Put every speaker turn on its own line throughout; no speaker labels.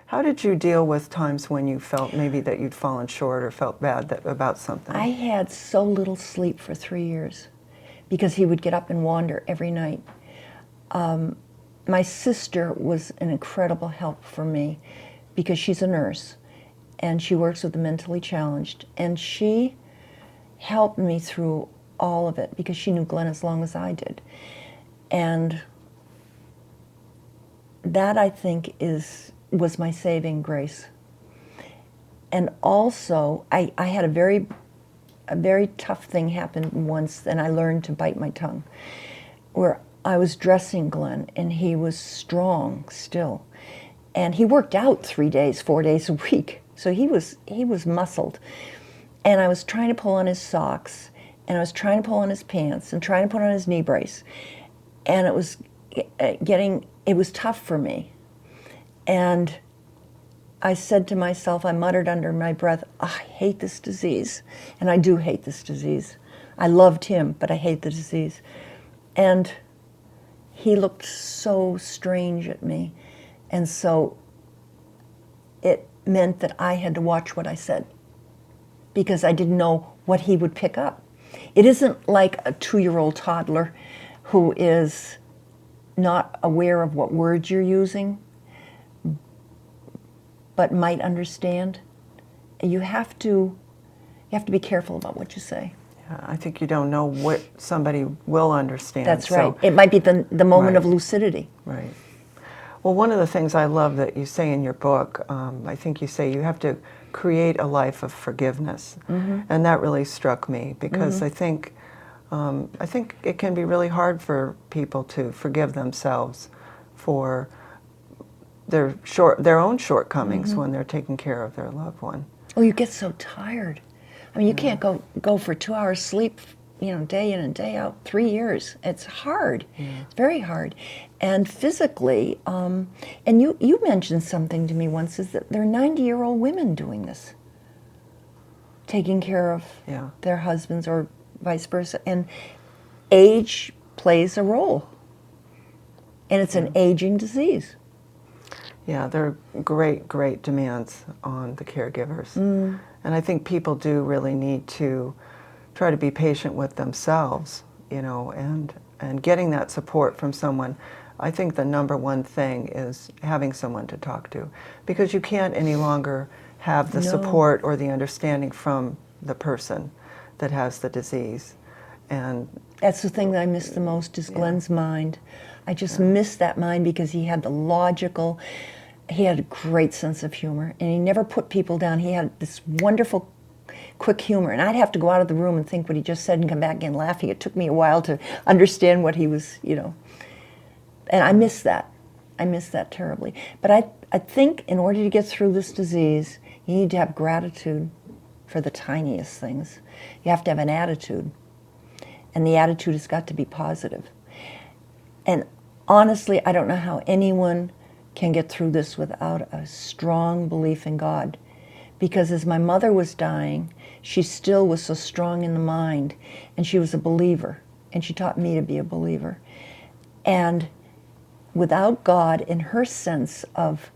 How did you deal with times when you felt maybe that you'd fallen short or felt bad about something?
I had so little sleep for 3 years because he would get up and wander every night. My sister was an incredible help for me because she's a nurse and she works with the mentally challenged, and she helped me through all of it because she knew Glenn as long as I did. And that, I think, was my saving grace. And also, I had a very tough thing happen once, and I learned to bite my tongue, where I was dressing Glenn, and he was strong still. And he worked out 3 days, 4 days a week. So he was muscled. And I was trying to pull on his socks, and I was trying to pull on his pants, and trying to put on his knee brace. And it was tough for me. And I said to myself, I muttered under my breath, I hate this disease. And I do hate this disease. I loved him, but I hate the disease. And he looked so strange at me. And so it meant that I had to watch what I said because I didn't know what he would pick up. It isn't like a 2-year-old toddler who is not aware of what words you're using, but might understand. You have to be careful about what you say.
Yeah, I think you don't know what somebody will understand.
That's right. It might be the moment
right.
of lucidity.
Right. Well, one of the things I love that you say in your book, I think you say you have to create a life of forgiveness, and that really struck me because I think it can be really hard for people to forgive themselves for their own shortcomings when they're taking care of their loved one.
Oh, you get so tired. I mean, you can't go for 2 hours sleep, day in and day out, 3 years. It's hard. It's very hard. And physically, and you mentioned something to me once, is that there are 90-year-old women doing this, taking care of their husbands or vice versa. And age plays a role. And it's an aging disease.
Yeah, there are great demands on the caregivers. And I think people do really need to try to be patient with themselves, and getting that support from someone. I think the number one thing is having someone to talk to, because you can't any longer have the support or the understanding from the person that has the disease. And
that's the thing that I miss the most is Glenn's mind. I just miss that mind because he had he had a great sense of humor, and he never put people down. He had this wonderful, quick humor, and I'd have to go out of the room and think what he just said and come back in laughing. It took me a while to understand what he was, and I miss that. I miss that terribly. But I think in order to get through this disease, you need to have gratitude for the tiniest things. You have to have an attitude, and the attitude has got to be positive. And honestly, I don't know how anyone can get through this without a strong belief in God. Because as my mother was dying, she still was so strong in the mind, and she was a believer, and she taught me to be a believer. And without God, in her sense of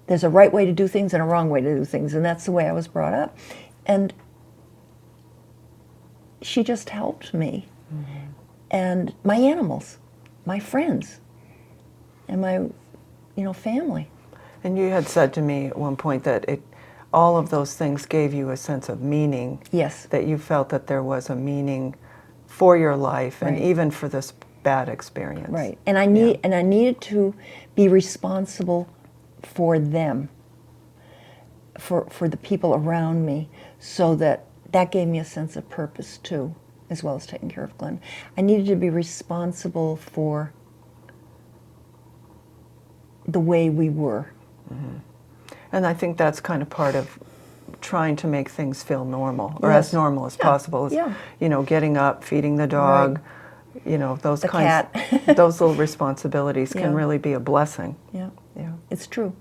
there's a right way to do things and a wrong way to do things, and that's the way I was brought up. And she just helped me. And my animals, my friends, and my family.
And you had said to me at one point that all of those things gave you a sense of meaning.
Yes.
That you felt that there was a meaning for your life and even for this bad experience.
Right. And I needed to be responsible for them, for the people around me, so that gave me a sense of purpose too, as well as taking care of Glenn. I needed to be responsible for the way we were.
And I think that's kind of part of trying to make things feel normal, or as normal as possible. Getting up, feeding the dog, those
the cat.
those little responsibilities can really be a blessing.
Yeah, it's true.